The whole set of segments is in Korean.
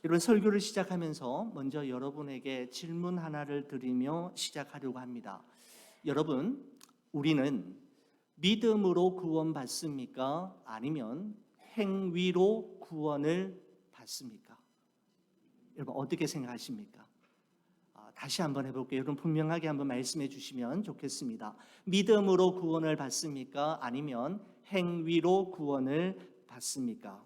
여러분, 설교를 시작하면서 먼저 여러분에게 질문 하나를 드리며 시작하려고 합니다. 여러분, 우리는 믿음으로 구원받습니까? 아니면 행위로 구원을 받습니까? 여러분, 어떻게 생각하십니까? 다시 한번 해볼게요. 여러분, 분명하게 한번 말씀해 주시면 좋겠습니다. 믿음으로 구원을 받습니까? 아니면 행위로 구원을 받습니까?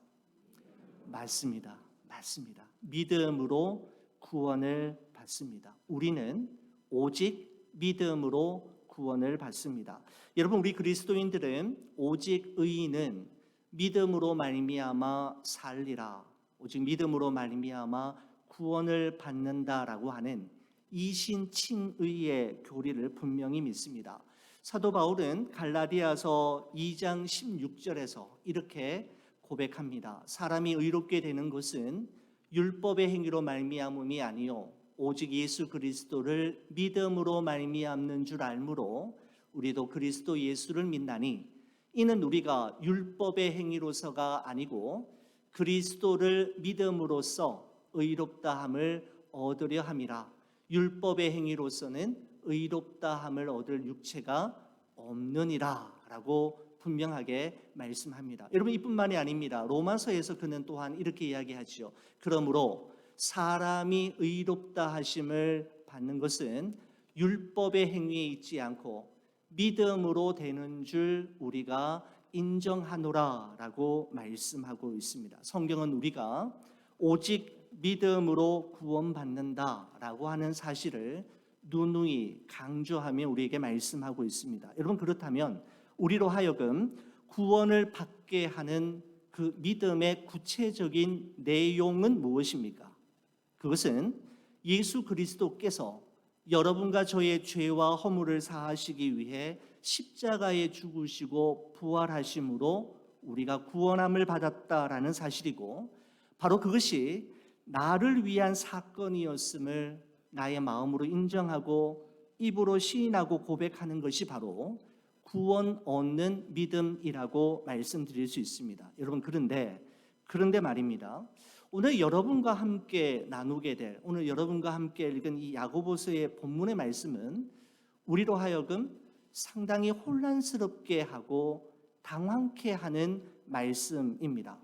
맞습니다. 맞습니다. 믿음으로 구원을 받습니다. 우리는 오직 믿음으로 구원을 받습니다. 여러분, 우리 그리스도인들은 오직 의인은 믿음으로 말미암아 살리라, 오직 믿음으로 말미암아 구원을 받는다라고 하는 이신칭의의 교리를 분명히 믿습니다. 사도 바울은 갈라디아서 2장 16절에서 이렇게 고백합니다. 사람이 의롭게 되는 것은 율법의 행위로 말미암음이 아니요 오직 예수 그리스도를 믿음으로 말미암는 줄 알므로 우리도 그리스도 예수를 믿나니 이는 우리가 율법의 행위로서가 아니고 그리스도를 믿음으로써 의롭다함을 얻으려 함이라. 율법의 행위로서는 의롭다함을 얻을 육체가 없느니라 라고 분명하게 말씀합니다. 여러분, 이뿐만이 아닙니다. 로마서에서 그는 또한 이렇게 이야기하죠. 그러므로 사람이 의롭다 하심을 받는 것은 율법의 행위에 있지 않고 믿음으로 되는 줄 우리가 인정하노라 라고 말씀하고 있습니다. 성경은 우리가 오직 믿음으로 구원받는다 라고 하는 사실을 누누이 강조하며 우리에게 말씀하고 있습니다. 여러분, 그렇다면 우리로 하여금 구원을 받게 하는 그 믿음의 구체적인 내용은 무엇입니까? 그것은 예수 그리스도께서 여러분과 저의 죄와 허물을 사하시기 위해 십자가에 죽으시고 부활하심으로 우리가 구원함을 받았다라는 사실이고, 바로 그것이 나를 위한 사건이었음을 나의 마음으로 인정하고 입으로 시인하고 고백하는 것이 바로 구원 얻는 믿음이라고 말씀드릴 수 있습니다. 여러분, 그런데 말입니다. 오늘 여러분과 함께 나누게 될, 오늘 여러분과 함께 읽은 이 야고보서의 본문의 말씀은 우리로 하여금 상당히 혼란스럽게 하고 당황케 하는 말씀입니다.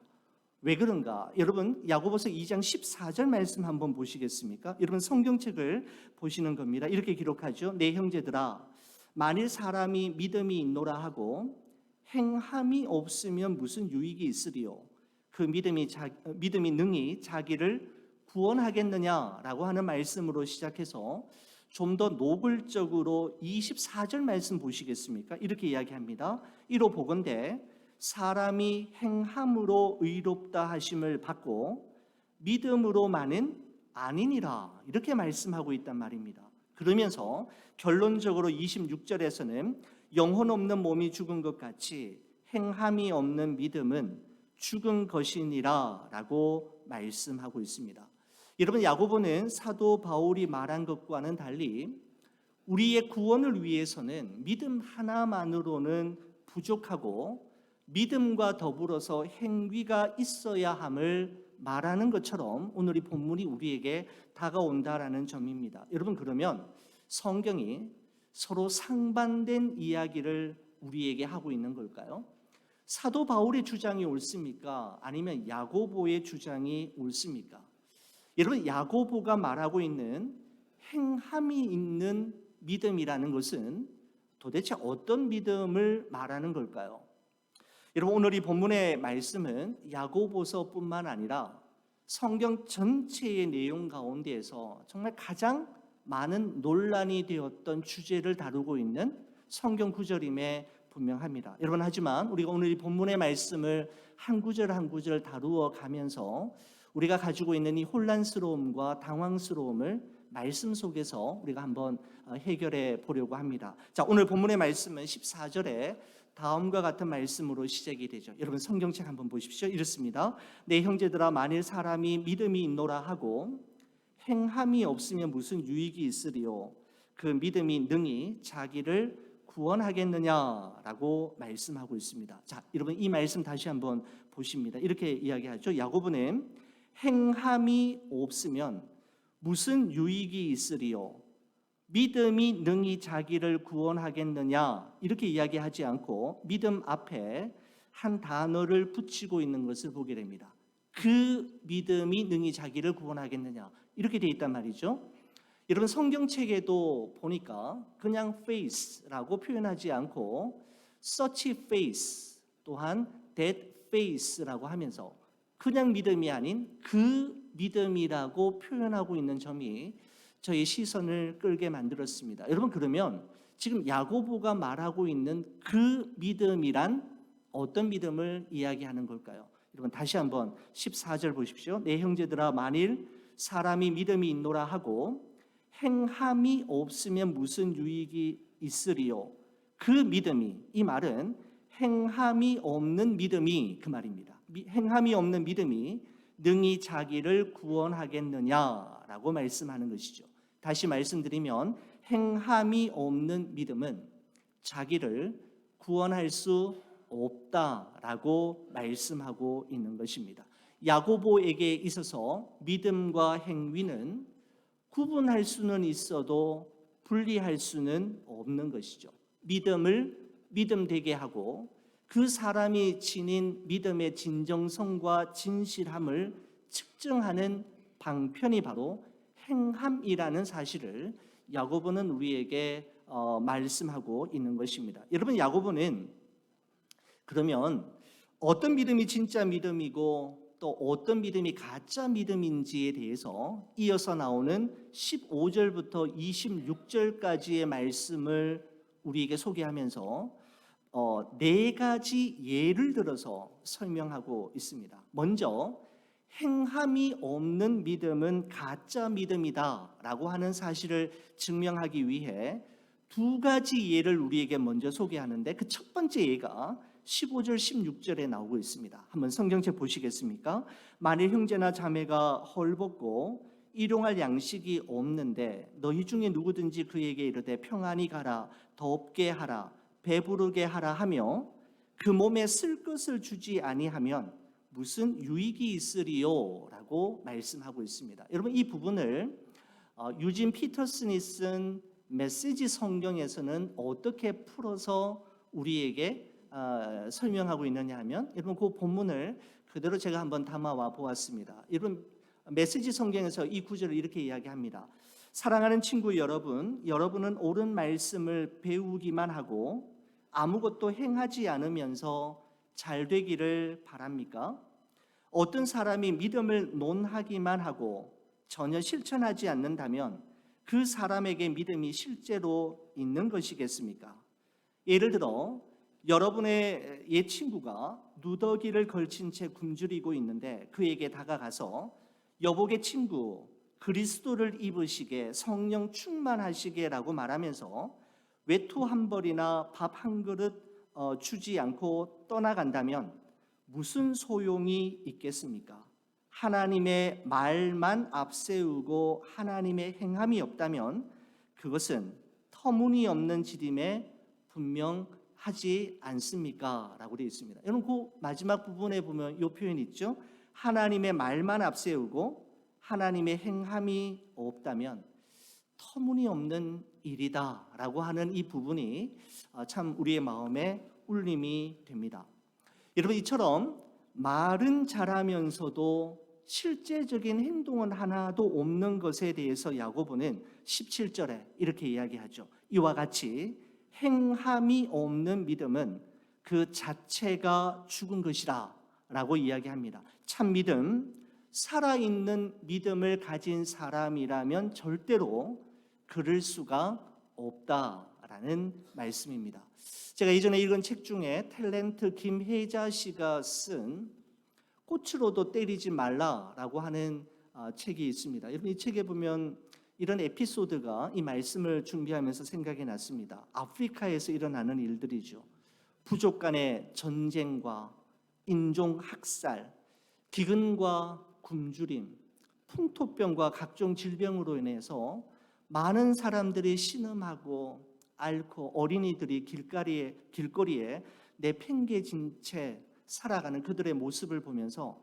왜 그런가? 여러분, 야고보서 2장 14절 말씀 한번 보시겠습니까? 여러분, 성경책을 보시는 겁니다. 이렇게 기록하죠. 내 형제들아, 만일 사람이 믿음이 있노라 하고 행함이 없으면 무슨 유익이 있으리요? 그 믿음이 능히 자기를 구원하겠느냐라고 하는 말씀으로 시작해서 좀 더 노골적으로 24절 말씀 보시겠습니까? 이렇게 이야기합니다. 이로 보건대 사람이 행함으로 의롭다 하심을 받고 믿음으로만은 아니니라, 이렇게 말씀하고 있단 말입니다. 그러면서 결론적으로 26절에서는 영혼 없는 몸이 죽은 것 같이 행함이 없는 믿음은 죽은 것이니라 라고 말씀하고 있습니다. 여러분, 야고보는 사도 바울이 말한 것과는 달리 우리의 구원을 위해서는 믿음 하나만으로는 부족하고 믿음과 더불어서 행위가 있어야 함을 말하는 것처럼 오늘 이 본문이 우리에게 다가온다라는 점입니다. 여러분, 그러면 성경이 서로 상반된 이야기를 우리에게 하고 있는 걸까요? 사도 바울의 주장이 옳습니까? 아니면 야고보의 주장이 옳습니까? 여러분, 야고보가 말하고 있는 행함이 있는 믿음이라는 것은 도대체 어떤 믿음을 말하는 걸까요? 여러분, 오늘 이 본문의 말씀은 야고보서뿐만 아니라 성경 전체의 내용 가운데에서 정말 가장 많은 논란이 되었던 주제를 다루고 있는 성경 구절임에 분명합니다. 여러분, 하지만 우리가 오늘 이 본문의 말씀을 한 구절 한 구절 다루어 가면서 우리가 가지고 있는 이 혼란스러움과 당황스러움을 말씀 속에서 우리가 한번 해결해 보려고 합니다. 자, 오늘 본문의 말씀은 14절에 다음과 같은 말씀으로 시작이 되죠. 여러분, 성경책 한번 보십시오. 이렇습니다. 내 형제들아, 만일 사람이 믿음이 있노라 하고 행함이 없으면 무슨 유익이 있으리요? 그 믿음이 능히 자기를 구원하겠느냐라고 말씀하고 있습니다. 자, 여러분, 이 말씀 다시 한번 보십니다. 이렇게 이야기하죠. 야고보는 행함이 없으면 무슨 유익이 있으리요? 믿음이 능히 자기를 구원하겠느냐? 이렇게 이야기하지 않고 믿음 앞에 한 단어를 붙이고 있는 것을 보게 됩니다. 그 믿음이 능히 자기를 구원하겠느냐? 이렇게 돼 있단 말이죠. 여러분 성경책에도 보니까 그냥 faith라고 표현하지 않고 such faith 또한 that faith라고 하면서 그냥 믿음이 아닌 그 믿음이라고 표현하고 있는 점이 저희 시선을 끌게 만들었습니다. 여러분 그러면 지금 야고보가 말하고 있는 그 믿음이란 어떤 믿음을 이야기하는 걸까요? 여러분 다시 한번 14절 보십시오. 내 형제들아 만일 사람이 믿음이 있노라 하고 행함이 없으면 무슨 유익이 있으리요? 그 믿음이, 이 말은 행함이 없는 믿음이 그 말입니다. 행함이 없는 믿음이 능히 자기를 구원하겠느냐라고 말씀하는 것이죠. 다시 말씀드리면 행함이 없는 믿음은 자기를 구원할 수 없다라고 말씀하고 있는 것입니다. 야고보에게 있어서 믿음과 행위는 구분할 수는 있어도 분리할 수는 없는 것이죠. 믿음을 믿음되게 하고 그 사람이 지닌 믿음의 진정성과 진실함을 측정하는 방편이 바로 행함이라는 사실을 야고보는 우리에게 말씀하고 있는 것입니다. 여러분 야고보는 그러면 어떤 믿음이 진짜 믿음이고 또 어떤 믿음이 가짜 믿음인지에 대해서 이어서 나오는 15절부터 26절까지의 말씀을 우리에게 소개하면서 네 가지 예를 들어서 설명하고 있습니다. 먼저 행함이 없는 믿음은 가짜 믿음이다라고 하는 사실을 증명하기 위해 두 가지 예를 우리에게 먼저 소개하는데 그 첫 번째 예가 15절 16절에 나오고 있습니다. 한번 성경책 보시겠습니까? 만일 형제나 자매가 헐벗고 일용할 양식이 없는데 너희 중에 누구든지 그에게 이르되 평안히 가라 덥게 하라 배부르게 하라 하며 그 몸에 쓸 것을 주지 아니하면 무슨 유익이 있으리요? 라고 말씀하고 있습니다. 여러분 이 부분을 유진 피터슨이 쓴 메시지 성경에서는 어떻게 풀어서 우리에게 설명하고 있느냐 하면 여러분 그 본문을 그대로 제가 한번 담아와 보았습니다. 여러분 메시지 성경에서 이 구절을 이렇게 이야기합니다. 사랑하는 친구 여러분, 여러분은 옳은 말씀을 배우기만 하고 아무것도 행하지 않으면서 잘 되기를 바랍니까? 어떤 사람이 믿음을 논하기만 하고 전혀 실천하지 않는다면 그 사람에게 믿음이 실제로 있는 것이겠습니까? 예를 들어 여러분의 옛 친구가 누더기를 걸친 채 굶주리고 있는데 그에게 다가가서 여복의 친구 그리스도를 입으시게 성령 충만하시게라고 말하면서 외투 한 벌이나 밥 한 그릇 주지 않고 떠나간다면 무슨 소용이 있겠습니까? 하나님의 말만 앞세우고 하나님의 행함이 없다면 그것은 터무니없는 지림에 분명하지 않습니까? 라고 되어 있습니다. 여러분 그 마지막 부분에 보면 이 표현 있죠? 하나님의 말만 앞세우고 하나님의 행함이 없다면 터무니없는 일이다 라고 하는 이 부분이 참 우리의 마음에 울림이 됩니다. 여러분 이처럼 말은 잘하면서도 실제적인 행동은 하나도 없는 것에 대해서 야고보는 17절에 이렇게 이야기하죠. 이와 같이 행함이 없는 믿음은 그 자체가 죽은 것이라 라고 이야기합니다. 참 믿음, 살아있는 믿음을 가진 사람이라면 절대로 그럴 수가 없다라는 말씀입니다. 제가 예전에 읽은 책 중에 탤런트 김혜자 씨가 쓴 꽃으로도 때리지 말라라고 하는 책이 있습니다. 여러분 이 책에 보면 이런 에피소드가 이 말씀을 준비하면서 생각이 났습니다. 아프리카에서 일어나는 일들이죠. 부족 간의 전쟁과 인종 학살, 기근과 굶주림, 풍토병과 각종 질병으로 인해서 많은 사람들이 신음하고 앓고 어린이들이 길거리에 내팽개친 채 살아가는 그들의 모습을 보면서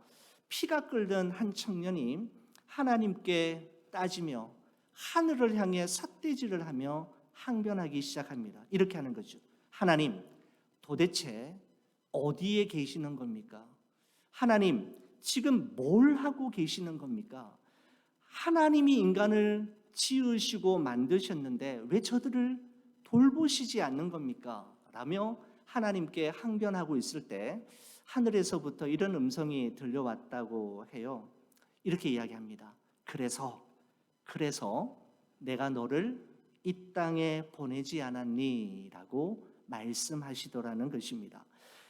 피가 끓는 한 청년이 하나님께 따지며 하늘을 향해 삿대질을 하며 항변하기 시작합니다. 이렇게 하는 거죠. 하나님, 도대체 어디에 계시는 겁니까? 하나님, 지금 뭘 하고 계시는 겁니까? 하나님이 인간을 지으시고 만드셨는데 왜 저들을 돌보시지 않는 겁니까? 라며 하나님께 항변하고 있을 때 하늘에서부터 이런 음성이 들려왔다고 해요. 이렇게 이야기합니다. 그래서 내가 너를 이 땅에 보내지 않았니? 라고 말씀하시더라는 것입니다.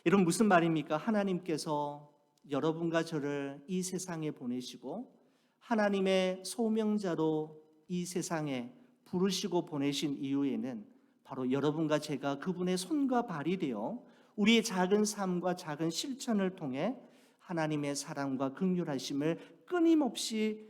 여러분, 무슨 말입니까? 하나님께서 여러분과 저를 이 세상에 보내시고 하나님의 소명자로 이 세상에 부르시고 보내신 이유에는 바로 여러분과 제가 그분의 손과 발이 되어 우리의 작은 삶과 작은 실천을 통해 하나님의 사랑과 긍휼하심을 끊임없이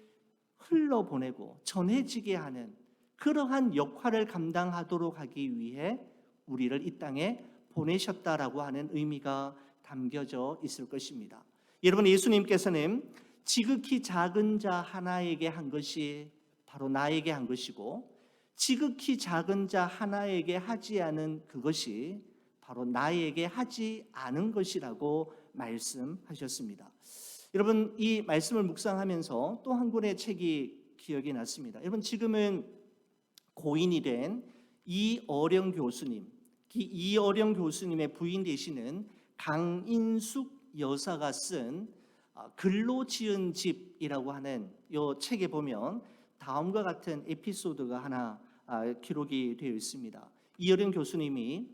흘러보내고 전해지게 하는 그러한 역할을 감당하도록 하기 위해 우리를 이 땅에 보내셨다라고 하는 의미가 담겨져 있을 것입니다. 여러분, 예수님께서는 지극히 작은 자 하나에게 한 것이 바로 나에게 한 것이고 지극히 작은 자 하나에게 하지 않은 그것이 바로 나에게 하지 않은 것이라고 말씀하셨습니다. 여러분, 이 말씀을 묵상하면서 또 한 권의 책이 기억이 났습니다. 여러분, 지금은 고인이 된 이어령 교수님, 이어령 교수님의 부인 되시는 강인숙 여사가 쓴 글로 지은 집이라고 하는 이 책에 보면 다음과 같은 에피소드가 하나 기록이 되어 있습니다. 이어령 교수님이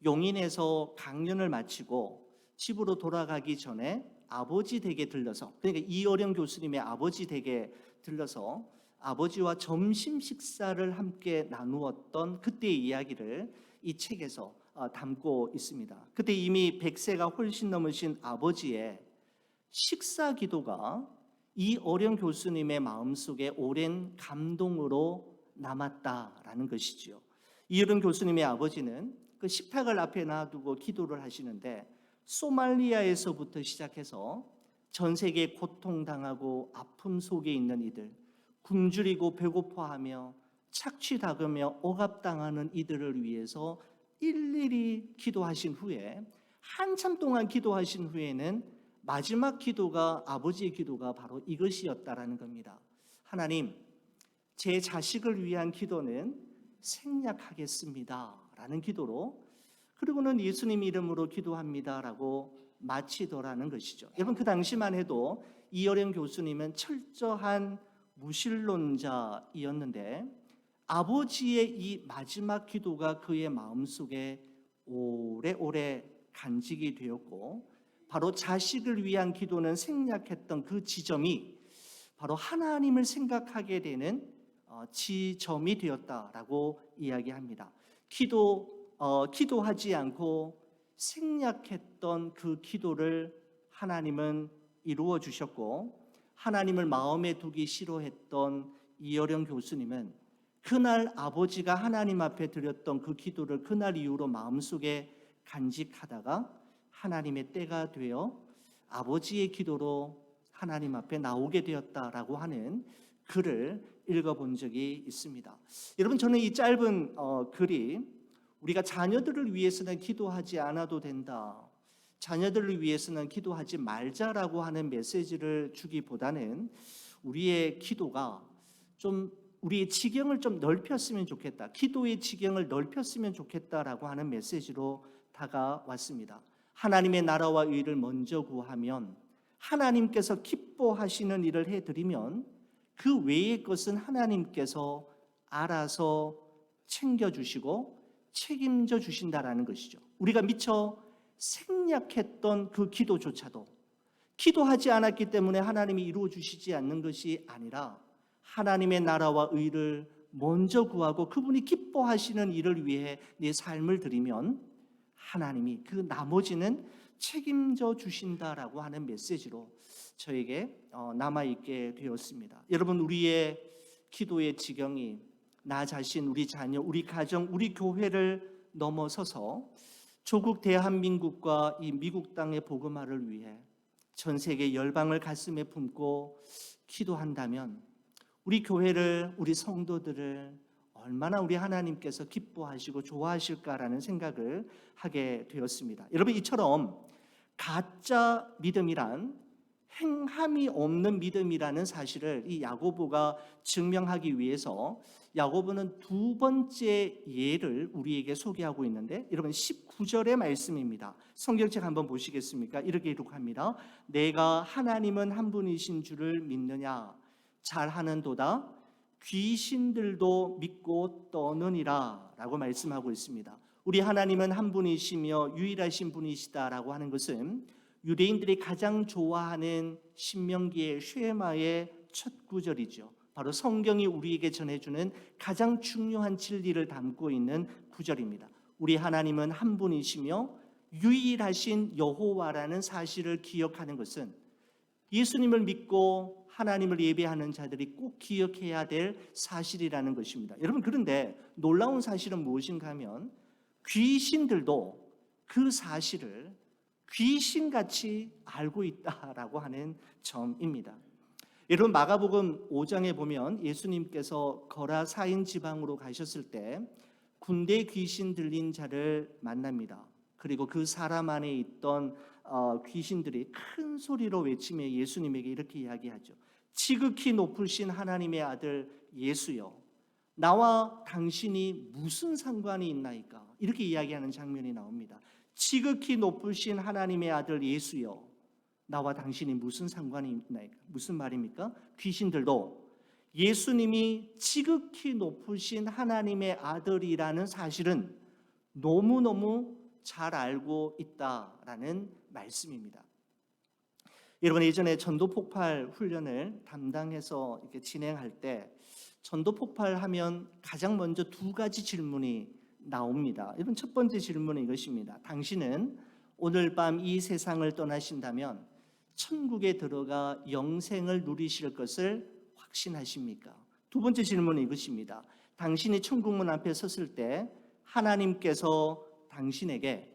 용인에서 강연을 마치고 집으로 돌아가기 전에 아버지 댁에 들러서, 그러니까 이어령 교수님의 아버지 댁에 들러서 아버지와 점심 식사를 함께 나누었던 그때의 이야기를 이 책에서 담고 있습니다. 그때 이미 100세가 훨씬 넘으신 아버지의 식사 기도가 이어령 교수님의 마음속에 오랜 감동으로 남았다라는 것이지요. 이어령 교수님의 아버지는 그 식탁을 앞에 놔두고 기도를 하시는데 소말리아에서부터 시작해서 전 세계에 고통당하고 아픔 속에 있는 이들, 굶주리고 배고파하며 착취당하며 억압당하는 이들을 위해서 일일이 기도하신 후에 한참 동안 기도하신 후에는 마지막 기도가 아버지의 기도가 바로 이것이었다라는 겁니다. 하나님, 제 자식을 위한 기도는 생략하겠습니다 라는 기도로, 그리고는 예수님 이름으로 기도합니다라고 마치더라는 것이죠. 여러분, 그 당시만 해도 이어령 교수님은 철저한 무신론자이었는데 아버지의 이 마지막 기도가 그의 마음속에 오래오래 간직이 되었고, 바로 자식을 위한 기도는 생략했던 그 지점이 바로 하나님을 생각하게 되는 지점이 되었다라고 이야기합니다. 기도하지 않고 생략했던 그 기도를 하나님은 이루어 주셨고, 하나님을 마음에 두기 싫어했던 이어령 교수님은 그날 아버지가 하나님 앞에 드렸던 그 기도를 그날 이후로 마음속에 간직하다가 하나님의 때가 되어 아버지의 기도로 하나님 앞에 나오게 되었다라고 하는 글을 읽어본 적이 있습니다. 여러분, 저는 이 짧은 글이 우리가 자녀들을 위해서는 기도하지 않아도 된다, 자녀들을 위해서는 기도하지 말자라고 하는 메시지를 주기보다는 우리의 기도가 좀 우리의 지경을 좀 넓혔으면 좋겠다, 기도의 지경을 넓혔으면 좋겠다라고 하는 메시지로 다가왔습니다. 하나님의 나라와 의를 먼저 구하면, 하나님께서 기뻐하시는 일을 해드리면 그 외의 것은 하나님께서 알아서 챙겨주시고 책임져 주신다라는 것이죠. 우리가 미처 생략했던 그 기도조차도 기도하지 않았기 때문에 하나님이 이루어 주시지 않는 것이 아니라 하나님의 나라와 의를 먼저 구하고 그분이 기뻐하시는 일을 위해 내 삶을 드리면 하나님이 그 나머지는 책임져 주신다라고 하는 메시지로 저에게 남아있게 되었습니다. 여러분, 우리의 기도의 지경이 나 자신, 우리 자녀, 우리 가정, 우리 교회를 넘어서서 조국 대한민국과 이 미국 땅의 복음화를 위해 전 세계 열방을 가슴에 품고 기도한다면 우리 교회를, 우리 성도들을 얼마나 우리 하나님께서 기뻐하시고 좋아하실까라는 생각을 하게 되었습니다. 여러분, 이처럼 가짜 믿음이란 행함이 없는 믿음이라는 사실을 이 야고보가 증명하기 위해서 야고보는 두 번째 예를 우리에게 소개하고 있는데, 여러분 19절의 말씀입니다. 성경책 한번 보시겠습니까? 이렇게 기록합니다. 내가 하나님은 한 분이신 줄을 믿느냐? 잘하는도다. 귀신들도 믿고 떠느니라 라고 말씀하고 있습니다. 우리 하나님은 한 분이시며 유일하신 분이시다라고 하는 것은 유대인들이 가장 좋아하는 신명기의 쉐마의 첫 구절이죠. 바로 성경이 우리에게 전해주는 가장 중요한 진리를 담고 있는 구절입니다. 우리 하나님은 한 분이시며 유일하신 여호와라는 사실을 기억하는 것은 예수님을 믿고 하나님을 예배하는 자들이 꼭 기억해야 될 사실이라는 것입니다. 여러분, 그런데 놀라운 사실은 무엇인가 하면 귀신들도 그 사실을 귀신같이 알고 있다라고 하는 점입니다. 여러분, 마가복음 5장에 보면 예수님께서 거라사인 지방으로 가셨을 때 군대 귀신 들린 자를 만납니다. 그리고 그 사람 안에 있던 귀신들이 큰 소리로 외치며 예수님에게 이렇게 이야기하죠. 지극히 높으신 하나님의 아들 예수여, 나와 당신이 무슨 상관이 있나이까? 이렇게 이야기하는 장면이 나옵니다. 지극히 높으신 하나님의 아들 예수여, 나와 당신이 무슨 상관이 있나이까? 무슨 말입니까? 귀신들도 예수님이 지극히 높으신 하나님의 아들이라는 사실은 너무너무 잘 알고 있다라는 말씀입니다. 여러분, 예전에 전도 폭발 훈련을 담당해서 이렇게 진행할 때 전도 폭발하면 가장 먼저 두 가지 질문이 나옵니다. 여러분, 첫 번째 질문은 이것입니다. 당신은 오늘 밤 이 세상을 떠나신다면 천국에 들어가 영생을 누리실 것을 확신하십니까? 두 번째 질문은 이것입니다. 당신이 천국문 앞에 섰을 때 하나님께서 당신에게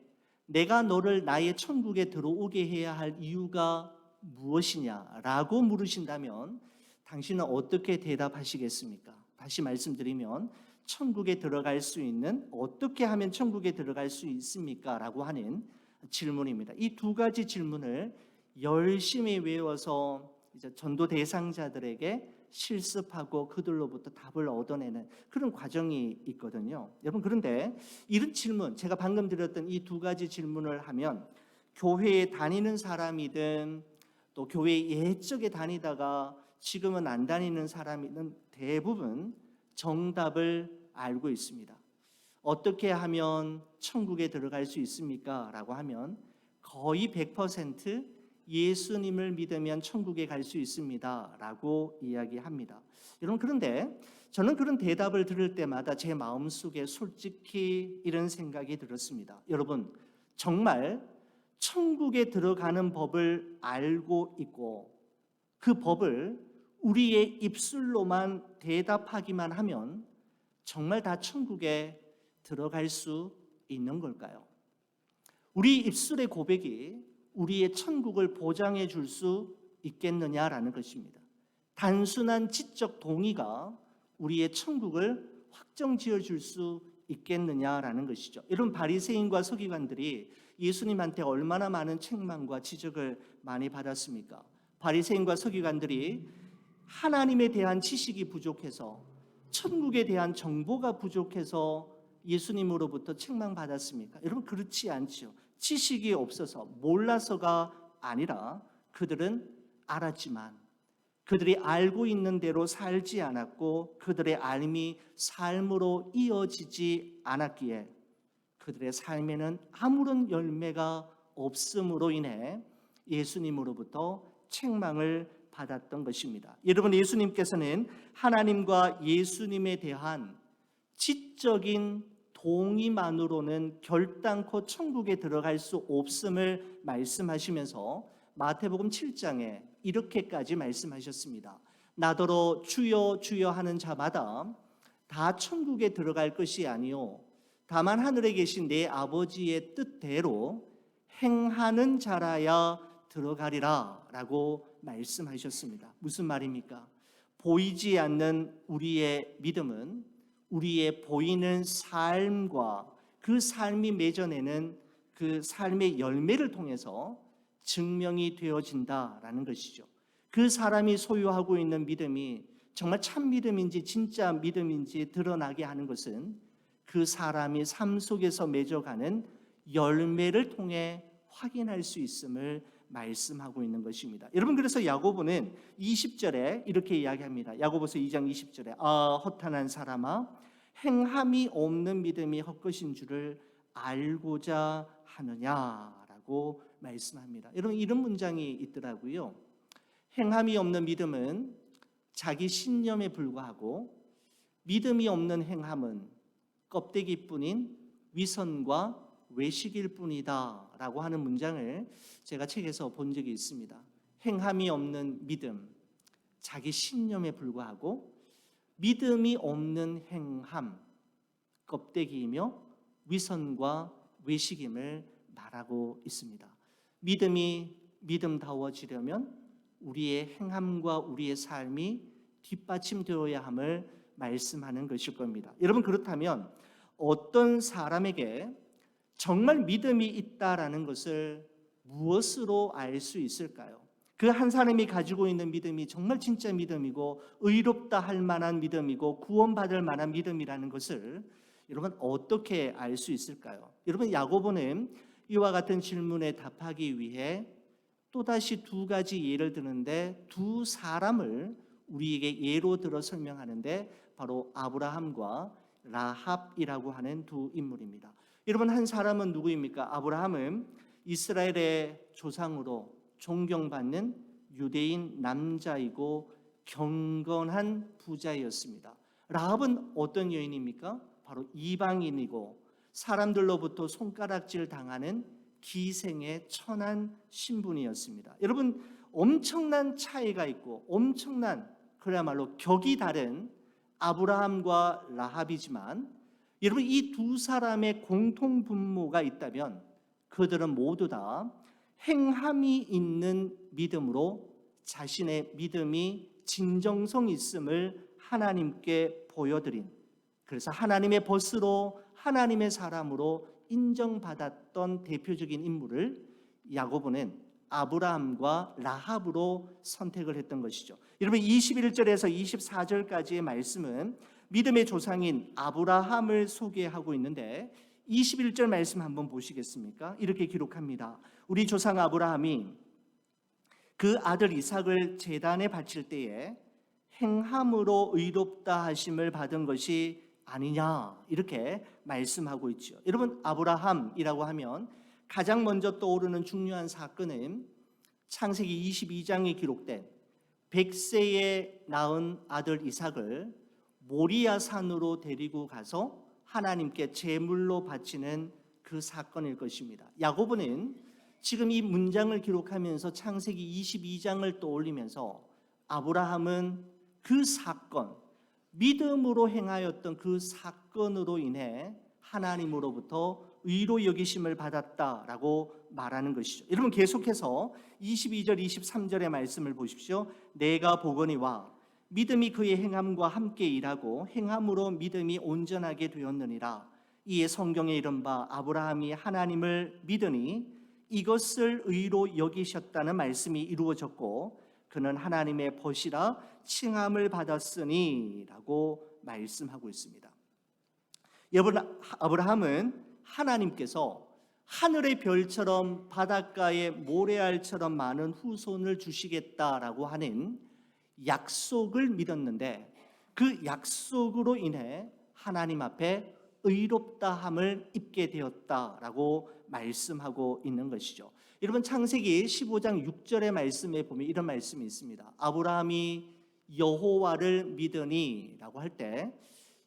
내가 너를 나의 천국에 들어오게 해야 할 이유가 무엇이냐라고 물으신다면 당신은 어떻게 대답하시겠습니까? 다시 말씀드리면 천국에 들어갈 수 있는, 어떻게 하면 천국에 들어갈 수 있습니까? 라고 하는 질문입니다. 이 두 가지 질문을 열심히 외워서 이제 전도 대상자들에게 실습하고 그들로부터 답을 얻어내는 그런 과정이 있거든요. 여러분, 그런데 이런 질문, 제가 방금 드렸던 이 두 가지 질문을 하면 교회에 다니는 사람이든 또 교회 옛적에 다니다가 지금은 안 다니는 사람이든 대부분 정답을 알고 있습니다. 어떻게 하면 천국에 들어갈 수 있습니까? 라고 하면 거의 100% 예수님을 믿으면 천국에 갈 수 있습니다 라고 이야기합니다. 여러분, 그런데 저는 그런 대답을 들을 때마다 제 마음속에 솔직히 이런 생각이 들었습니다. 여러분, 정말 천국에 들어가는 법을 알고 있고 그 법을 우리의 입술로만 대답하기만 하면 정말 다 천국에 들어갈 수 있는 걸까요? 우리 입술의 고백이 우리의 천국을 보장해 줄 수 있겠느냐라는 것입니다. 단순한 지적 동의가 우리의 천국을 확정지어 줄 수 있겠느냐라는 것이죠. 여러분, 바리새인과 서기관들이 예수님한테 얼마나 많은 책망과 지적을 많이 받았습니까? 바리새인과 서기관들이 하나님에 대한 지식이 부족해서, 천국에 대한 정보가 부족해서 예수님으로부터 책망받았습니까? 여러분, 그렇지 않죠. 지식이 없어서, 몰라서가 아니라 그들은 알았지만 그들이 알고 있는 대로 살지 않았고 그들의 알미 삶으로 이어지지 않았기에 그들의 삶에는 아무런 열매가 없음으로 인해 예수님으로부터 책망을 받았던 것입니다. 여러분, 예수님께서는 하나님과 예수님에 대한 지적인 동의만으로는 결단코 천국에 들어갈 수 없음을 말씀하시면서 마태복음 7장에 이렇게까지 말씀하셨습니다. 나더러 주여 주여 하는 자마다 다 천국에 들어갈 것이 아니요 다만 하늘에 계신 내 아버지의 뜻대로 행하는 자라야 들어가리라 라고 말씀하셨습니다. 무슨 말입니까? 보이지 않는 우리의 믿음은 우리의 보이는 삶과 그 삶이 맺어내는 그 삶의 열매를 통해서 증명이 되어진다라는 것이죠. 그 사람이 소유하고 있는 믿음이 정말 참 믿음인지 진짜 믿음인지 드러나게 하는 것은 그 사람이 삶 속에서 맺어가는 열매를 통해 확인할 수 있음을 말씀하고 있는 것입니다. 여러분, 그래서 야고보는 20절에 이렇게 이야기합니다. 야고보서 2장 20절에 허탄한 사람아, 행함이 없는 믿음이 헛것인 줄을 알고자 하느냐라고 말씀합니다. 여러분, 이런 문장이 있더라고요. 행함이 없는 믿음은 자기 신념에 불과하고 믿음이 없는 행함은 껍데기뿐인 위선과 외식일 뿐이다 라고 하는 문장을 제가 책에서 본 적이 있습니다. 행함이 없는 믿음, 자기 신념에 불과하고 믿음이 없는 행함, 껍데기이며 위선과 외식임을 말하고 있습니다. 믿음이 믿음다워지려면 우리의 행함과 우리의 삶이 뒷받침되어야 함을 말씀하는 것일 겁니다. 여러분, 그렇다면 어떤 사람에게 정말 믿음이 있다라는 것을 무엇으로 알 수 있을까요? 그 한 사람이 가지고 있는 믿음이 정말 진짜 믿음이고 의롭다 할 만한 믿음이고 구원받을 만한 믿음이라는 것을 여러분 어떻게 알 수 있을까요? 여러분, 야고보는 이와 같은 질문에 답하기 위해 또다시 두 가지 예를 드는데 두 사람을 우리에게 예로 들어 설명하는데 바로 아브라함과 라합이라고 하는 두 인물입니다. 여러분, 한 사람은 누구입니까? 아브라함은 이스라엘의 조상으로 존경받는 유대인 남자이고 경건한 부자였습니다. 라합은 어떤 여인입니까? 바로 이방인이고 사람들로부터 손가락질 당하는 기생의 천한 신분이었습니다. 여러분, 엄청난 차이가 있고 엄청난 그야말로 격이 다른 아브라함과 라합이지만 여러분, 이 두 사람의 공통 분모가 있다면 그들은 모두 다 행함이 있는 믿음으로 자신의 믿음이 진정성 있음을 하나님께 보여드린, 그래서 하나님의 벗으로 하나님의 사람으로 인정받았던 대표적인 인물을 야고보는 아브라함과 라합으로 선택을 했던 것이죠. 여러분, 21절에서 24절까지의 말씀은 믿음의 조상인 아브라함을 소개하고 있는데 21절 말씀 한번 보시겠습니까? 이렇게 기록합니다. 우리 조상 아브라함이 그 아들 이삭을 제단에 바칠 때에 행함으로 의롭다 하심을 받은 것이 아니냐, 이렇게 말씀하고 있죠. 여러분, 아브라함이라고 하면 가장 먼저 떠오르는 중요한 사건은 창세기 22장에 기록된 100세에 낳은 아들 이삭을 모리아 산으로 데리고 가서 하나님께 제물로 바치는 그 사건일 것입니다. 야고보는 지금 이 문장을 기록하면서 창세기 22장을 떠올리면서 아브라함은 그 사건, 믿음으로 행하였던 그 사건으로 인해 하나님으로부터 의로 여기심을 받았다라고 말하는 것이죠. 여러분, 계속해서 22절 23절의 말씀을 보십시오. 내가 보거니와 믿음이 그의 행함과 함께 일하고 행함으로 믿음이 온전하게 되었느니라. 이에 성경에 이른바 아브라함이 하나님을 믿으니 이것을 의로 여기셨다는 말씀이 이루어졌고 그는 하나님의 벗이라 칭함을 받았으니 라고 말씀하고 있습니다. 여러분, 아브라함은 하나님께서 하늘의 별처럼 바닷가의 모래알처럼 많은 후손을 주시겠다라고 하는 약속을 믿었는데 그 약속으로 인해 하나님 앞에 의롭다함을 입게 되었다라고 말씀하고 있는 것이죠. 여러분, 창세기 15장 6절의 말씀에 보면 이런 말씀이 있습니다. 아브라함이 여호와를 믿으니 라고 할 때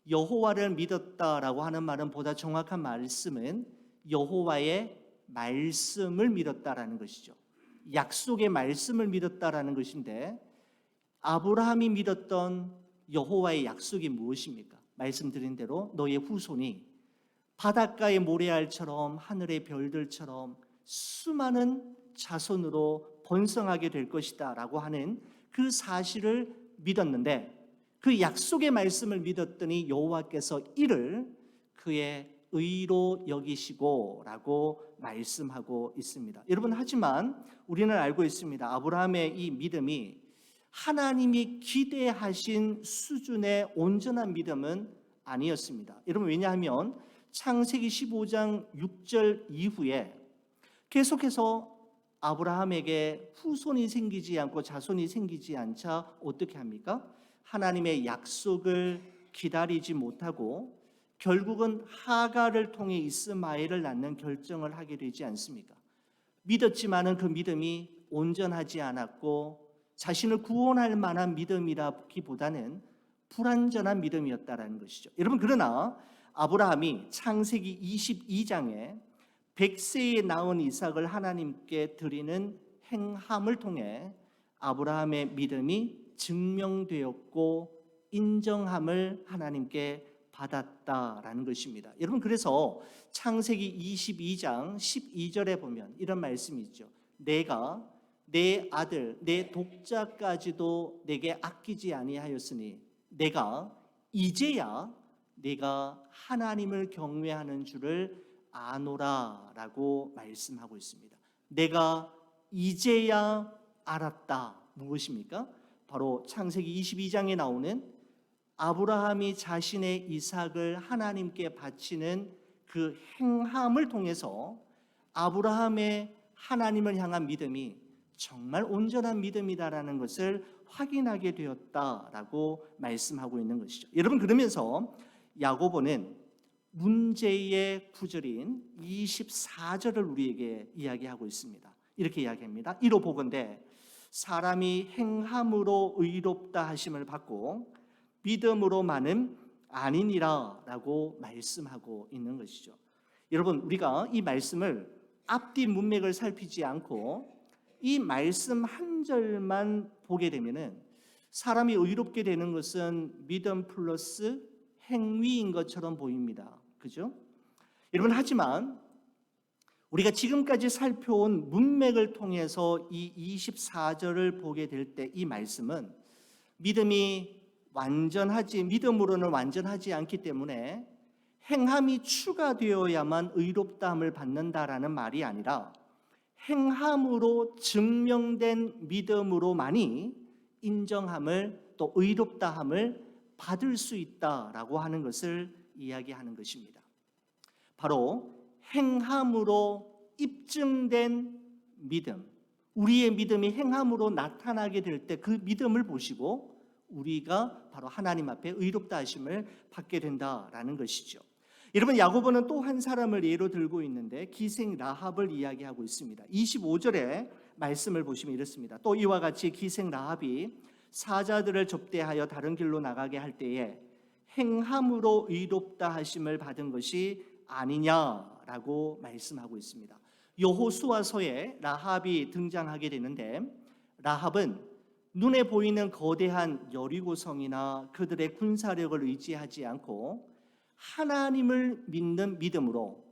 여호와를 믿었다라고 하는 말은 보다 정확한 말씀은 여호와의 말씀을 믿었다라는 것이죠. 약속의 말씀을 믿었다라는 것인데 아브라함이 믿었던 여호와의 약속이 무엇입니까? 말씀드린 대로 너의 후손이 바닷가의 모래알처럼 하늘의 별들처럼 수많은 자손으로 번성하게 될 것이다 라고 하는 그 사실을 믿었는데, 그 약속의 말씀을 믿었더니 여호와께서 이를 그의 의로 여기시고 라고 말씀하고 있습니다. 여러분, 하지만 우리는 알고 있습니다. 아브라함의 이 믿음이 하나님이 기대하신 수준의 온전한 믿음은 아니었습니다. 여러분, 왜냐하면 창세기 15장 6절 이후에 계속해서 아브라함에게 후손이 생기지 않고 자손이 생기지 않자 어떻게 합니까? 하나님의 약속을 기다리지 못하고 결국은 하갈을 통해 이스마엘을 낳는 결정을 하게 되지 않습니까? 믿었지만은 그 믿음이 온전하지 않았고 자신을 구원할 만한 믿음이라기보다는 불완전한 믿음이었다라는 것이죠. 여러분, 그러나 아브라함이 창세기 22장에 100세에 낳은 이삭을 하나님께 드리는 행함을 통해 아브라함의 믿음이 증명되었고 인정함을 하나님께 받았다라는 것입니다. 여러분, 그래서 창세기 22장 12절에 보면 이런 말씀이 있죠. 내가 내 아들 내 독자까지도 내게 아끼지 아니하였으니 내가 이제야 내가 하나님을 경외하는 줄을 아노라라고 말씀하고 있습니다. 내가 이제야 알았다. 무엇입니까? 바로 창세기 22장에 나오는 아브라함이 자신의 이삭을 하나님께 바치는 그 행함을 통해서 아브라함의 하나님을 향한 믿음이 정말 온전한 믿음이다라는 것을 확인하게 되었다라고 말씀하고 있는 것이죠. 여러분, 그러면서 야고보는 문제의 구절인 24절을 우리에게 이야기하고 있습니다. 이렇게 이야기합니다. 이로 보건대 사람이 행함으로 의롭다 하심을 받고 믿음으로만은 아니니라 라고 말씀하고 있는 것이죠. 여러분, 우리가 이 말씀을 앞뒤 문맥을 살피지 않고 이 말씀 한 절만 보게 되면은 사람이 의롭게 되는 것은 믿음 플러스 행위인 것처럼 보입니다. 그죠? 여러분, 하지만 우리가 지금까지 살펴온 문맥을 통해서 이 24절을 보게 될 때 이 말씀은 믿음으로는 완전하지 않기 때문에 행함이 추가되어야만 의롭다함을 받는다라는 말이 아니라 행함으로 증명된 믿음으로만이 인정함을 또 의롭다함을 받을 수 있다라고 하는 것을 이야기하는 것입니다. 바로 행함으로 입증된 믿음, 우리의 믿음이 행함으로 나타나게 될 때 그 믿음을 보시고 우리가 바로 하나님 앞에 의롭다 하심을 받게 된다라는 것이죠. 여러분, 야고보는 또 한 사람을 예로 들고 있는데 기생 라합을 이야기하고 있습니다. 25절에 말씀을 보시면 이렇습니다. 또 이와 같이 기생 라합이 사자들을 접대하여 다른 길로 나가게 할 때에 행함으로 의롭다 하심을 받은 것이 아니냐라고 말씀하고 있습니다. 여호수아서에 라합이 등장하게 되는데 라합은 눈에 보이는 거대한 여리고성이나 그들의 군사력을 의지하지 않고 하나님을 믿는 믿음으로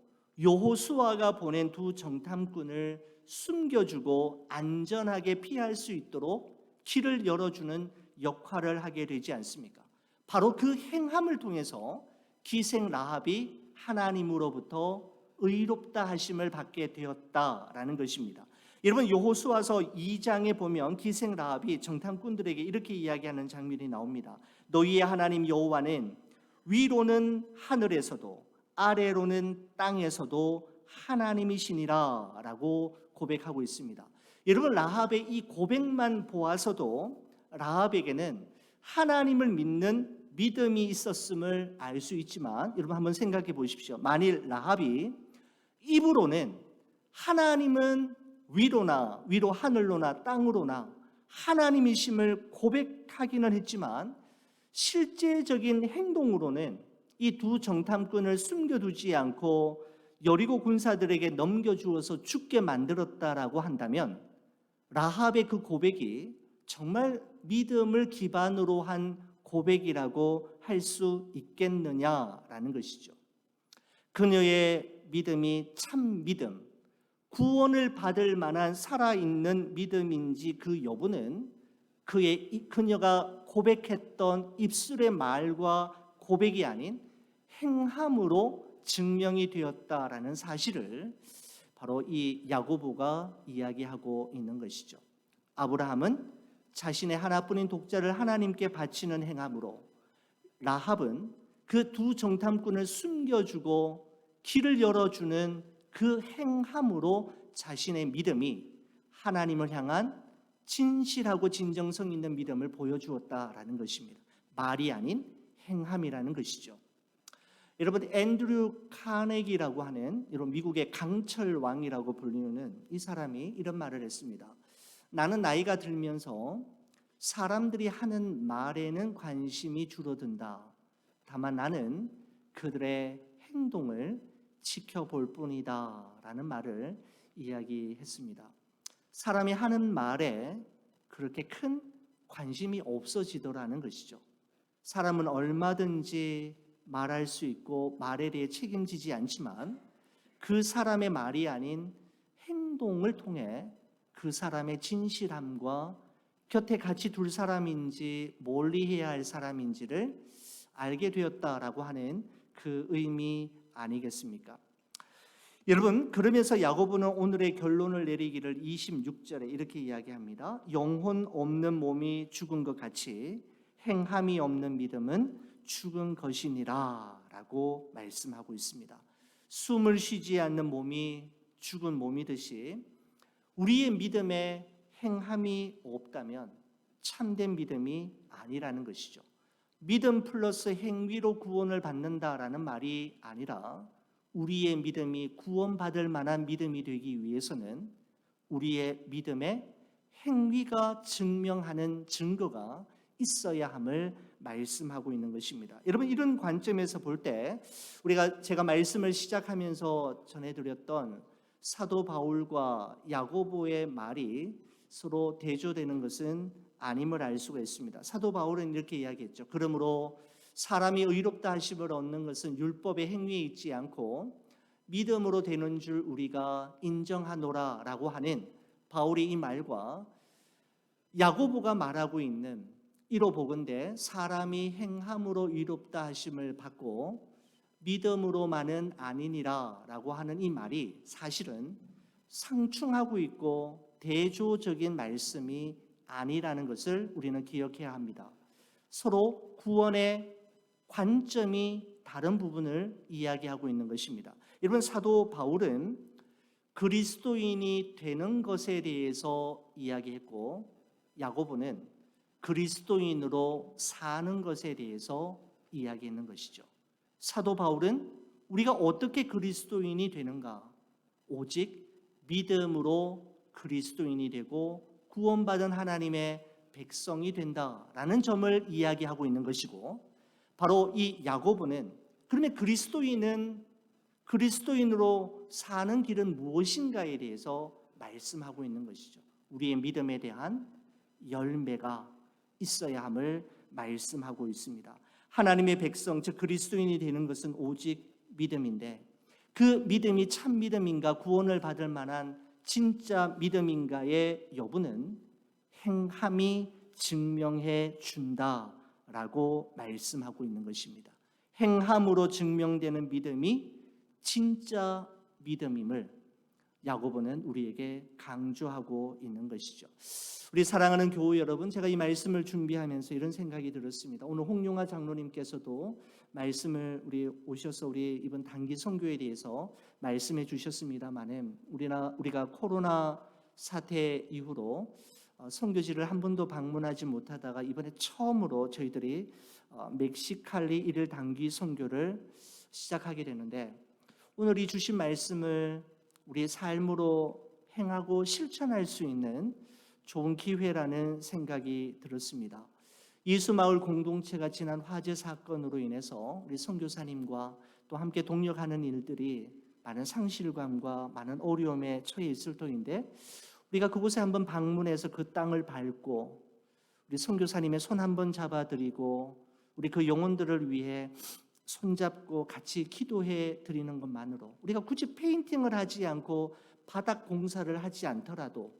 여호수아가 보낸 두 정탐꾼을 숨겨주고 안전하게 피할 수 있도록 길을 열어주는 역할을 하게 되지 않습니까? 바로 그 행함을 통해서 기생 라합이 하나님으로부터 의롭다 하심을 받게 되었다라는 것입니다. 여러분, 여호수아서 2장에 보면 기생 라합이 정탐꾼들에게 이렇게 이야기하는 장면이 나옵니다. 너희의 하나님 여호와는 위로는 하늘에서도 아래로는 땅에서도 하나님이시니라 라고 고백하고 있습니다. 여러분, 라합의 이 고백만 보아서도 라합에게는 하나님을 믿는 믿음이 있었음을 알 수 있지만 여러분 한번 생각해 보십시오. 만일 라합이 입으로는 하나님은 위로 하늘로나 땅으로나 하나님이심을 고백하기는 했지만 실제적인 행동으로는 이 두 정탐꾼을 숨겨두지 않고 여리고 군사들에게 넘겨주어서 죽게 만들었다라고 한다면 라합의 그 고백이 정말 믿음을 기반으로 한 고백이라고 할 수 있겠느냐라는 것이죠. 그녀의 믿음이 참 믿음, 구원을 받을 만한 살아있는 믿음인지 그 여부는 그녀가 고백했던 입술의 말과 고백이 아닌 행함으로 증명이 되었다라는 사실을 바로 이 야고보가 이야기하고 있는 것이죠. 아브라함은 자신의 하나뿐인 독자를 하나님께 바치는 행함으로, 라합은 그 두 정탐꾼을 숨겨주고 길을 열어주는 그 행함으로 자신의 믿음이 하나님을 향한 진실하고 진정성 있는 믿음을 보여주었다라는 것입니다. 말이 아닌 행함이라는 것이죠. 여러분, 앤드류 카네기라고 하는 이런 미국의 강철 왕이라고 불리는 이 사람이 이런 말을 했습니다. 나는 나이가 들면서 사람들이 하는 말에는 관심이 줄어든다. 다만 나는 그들의 행동을 지켜볼 뿐이다 라는 말을 이야기했습니다. 사람이 하는 말에 그렇게 큰 관심이 없어지더라는 것이죠. 사람은 얼마든지 말할 수 있고 말에 대해 책임지지 않지만 그 사람의 말이 아닌 행동을 통해 그 사람의 진실함과 곁에 같이 둘 사람인지 멀리 해야 할 사람인지를 알게 되었다라고 하는 그 의미 아니겠습니까? 여러분, 그러면서 야고보는 오늘의 결론을 내리기를 26절에 이렇게 이야기합니다. 영혼 없는 몸이 죽은 것 같이 행함이 없는 믿음은 죽은 것이니라 라고 말씀하고 있습니다. 숨을 쉬지 않는 몸이 죽은 몸이듯이 우리의 믿음에 행함이 없다면 참된 믿음이 아니라는 것이죠. 믿음 플러스 행위로 구원을 받는다라는 말이 아니라 우리의 믿음이 구원받을 만한 믿음이 되기 위해서는 우리의 믿음에 행위가 증명하는 증거가 있어야 함을 말씀하고 있는 것입니다. 여러분, 이런 관점에서 볼 때 제가 말씀을 시작하면서 전해드렸던 사도 바울과 야고보의 말이 서로 대조되는 것은 아님을 알 수가 있습니다. 사도 바울은 이렇게 이야기했죠. 그러므로 사람이 의롭다 하심을 얻는 것은 율법의 행위에 있지 않고 믿음으로 되는 줄 우리가 인정하노라 라고 하는 바울의 이 말과 야고보가 말하고 있는 이로보건대 사람이 행함으로 의롭다 하심을 받고 믿음으로만은 아니니라 라고 하는 이 말이 사실은 상충하고 있고 대조적인 말씀이 아니라는 것을 우리는 기억해야 합니다. 서로 구원의 관점이 다른 부분을 이야기하고 있는 것입니다. 여러분, 사도 바울은 그리스도인이 되는 것에 대해서 이야기했고 야고보는 그리스도인으로 사는 것에 대해서 이야기했는 것이죠. 사도 바울은 우리가 어떻게 그리스도인이 되는가? 오직 믿음으로 그리스도인이 되고 구원받은 하나님의 백성이 된다라는 점을 이야기하고 있는 것이고, 바로 이 야고보는 그러면 그리스도인으로 사는 길은 무엇인가에 대해서 말씀하고 있는 것이죠. 우리의 믿음에 대한 열매가 있어야 함을 말씀하고 있습니다. 하나님의 백성, 즉 그리스도인이 되는 것은 오직 믿음인데 그 믿음이 참 믿음인가, 구원을 받을 만한 진짜 믿음인가의 여부는 행함이 증명해 준다라고 말씀하고 있는 것입니다. 행함으로 증명되는 믿음이 진짜 믿음임을 야고보는 우리에게 강조하고 있는 것이죠. 우리 사랑하는 교우 여러분, 제가 이 말씀을 준비하면서 이런 생각이 들었습니다. 오늘 홍용화 장로님께서도 말씀을 오셔서 우리 이번 단기 선교에 대해서 말씀해 주셨습니다만, 우리가 코로나 사태 이후로 선교지를 한 번도 방문하지 못하다가 이번에 처음으로 저희들이 멕시칼리 1일 단기 선교를 시작하게 되는데, 오늘 이 주신 말씀을 우리의 삶으로 행하고 실천할 수 있는 좋은 기회라는 생각이 들었습니다. 예수마을 공동체가 지난 화재 사건으로 인해서 우리 선교사님과 또 함께 동력하는 일들이 많은 상실감과 많은 어려움에 처해 있을 터인데, 우리가 그곳에 한번 방문해서 그 땅을 밟고 우리 선교사님의 손 한번 잡아드리고 우리 그 영혼들을 위해 손잡고 같이 기도해 드리는 것만으로, 우리가 굳이 페인팅을 하지 않고 바닥 공사를 하지 않더라도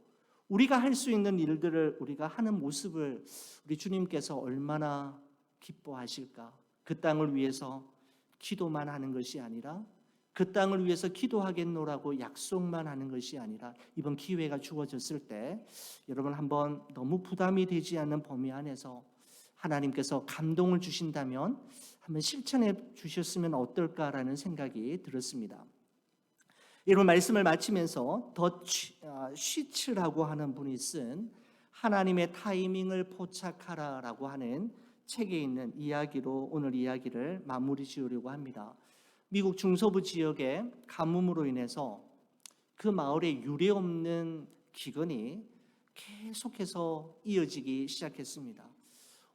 우리가 할 수 있는 일들을 우리가 하는 모습을 우리 주님께서 얼마나 기뻐하실까? 그 땅을 위해서 기도만 하는 것이 아니라 그 땅을 위해서 기도하겠노라고 약속만 하는 것이 아니라 이번 기회가 주어졌을 때 여러분 한번 너무 부담이 되지 않는 범위 안에서 하나님께서 감동을 주신다면 한번 실천해 주셨으면 어떨까라는 생각이 들었습니다. 이런 말씀을 마치면서 더 쉬츠라고 하는 분이 쓴 하나님의 타이밍을 포착하라라고 하는 책에 있는 이야기로 오늘 이야기를 마무리 지으려고 합니다. 미국 중서부 지역의 가뭄으로 인해서 그 마을에 유례없는 기근이 계속해서 이어지기 시작했습니다.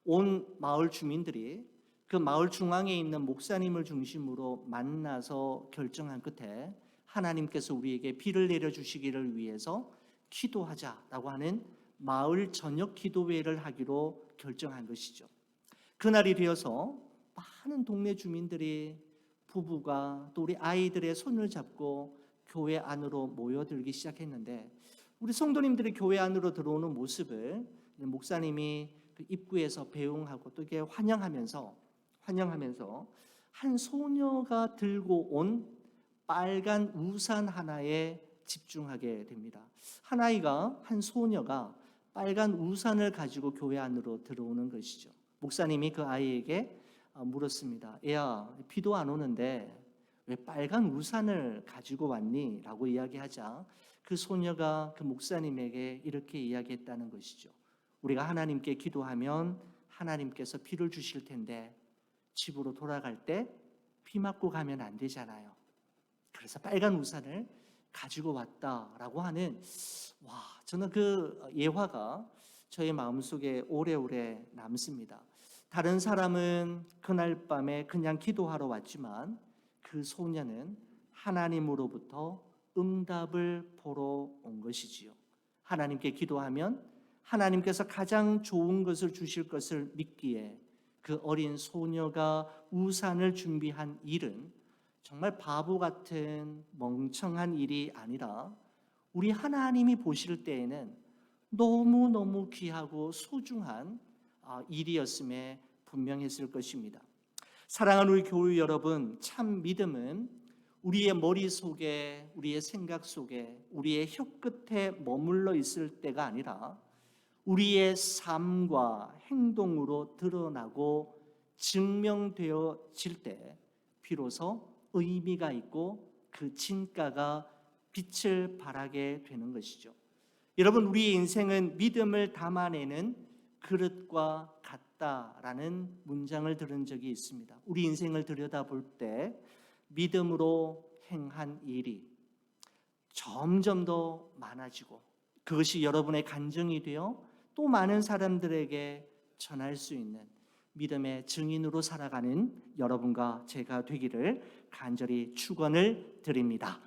온 마을 주민들이 그 마을 중앙에 있는 목사님을 중심으로 만나서 결정한 끝에 하나님께서 우리에게 비를 내려주시기를 위해서 기도하자라고 하는 마을 저녁 기도회를 하기로 결정한 것이죠. 그날이 되어서 많은 동네 주민들이 부부가 또 우리 아이들의 손을 잡고 교회 안으로 모여들기 시작했는데 우리 성도님들이 교회 안으로 들어오는 모습을 목사님이 그 입구에서 배웅하고 또 이게 환영하면서 한 소녀가 들고 온 빨간 우산 하나에 집중하게 됩니다. 한 소녀가 빨간 우산을 가지고 교회 안으로 들어오는 것이죠. 목사님이 그 아이에게 물었습니다. 애야, 비도 안 오는데 왜 빨간 우산을 가지고 왔니? 라고 이야기하자 그 소녀가 그 목사님에게 이렇게 이야기했다는 것이죠. 우리가 하나님께 기도하면 하나님께서 비를 주실 텐데 집으로 돌아갈 때 비 맞고 가면 안 되잖아요. 그래서 빨간 우산을 가지고 왔다라고 하는 저는 그 예화가 저의 마음속에 오래오래 남습니다. 다른 사람은 그날 밤에 그냥 기도하러 왔지만 그 소녀는 하나님으로부터 응답을 보러 온 것이지요. 하나님께 기도하면 하나님께서 가장 좋은 것을 주실 것을 믿기에 그 어린 소녀가 우산을 준비한 일은 정말 바보 같은 멍청한 일이 아니라 우리 하나님이 보실 때에는 너무너무 귀하고 소중한 일이었음에 분명했을 것입니다. 사랑하는 우리 교우 여러분, 참 믿음은 우리의 머릿속에, 우리의 생각 속에, 우리의 혀끝에 머물러 있을 때가 아니라 우리의 삶과 행동으로 드러나고 증명되어질 때 비로소 의미가 있고 그 진가가 빛을 발하게 되는 것이죠. 여러분, 우리의 인생은 믿음을 담아내는 그릇과 같다라는 문장을 들은 적이 있습니다. 우리 인생을 들여다볼 때 믿음으로 행한 일이 점점 더 많아지고 그것이 여러분의 간증이 되어 또 많은 사람들에게 전할 수 있는 믿음의 증인으로 살아가는 여러분과 제가 되기를 간절히 축원을 드립니다.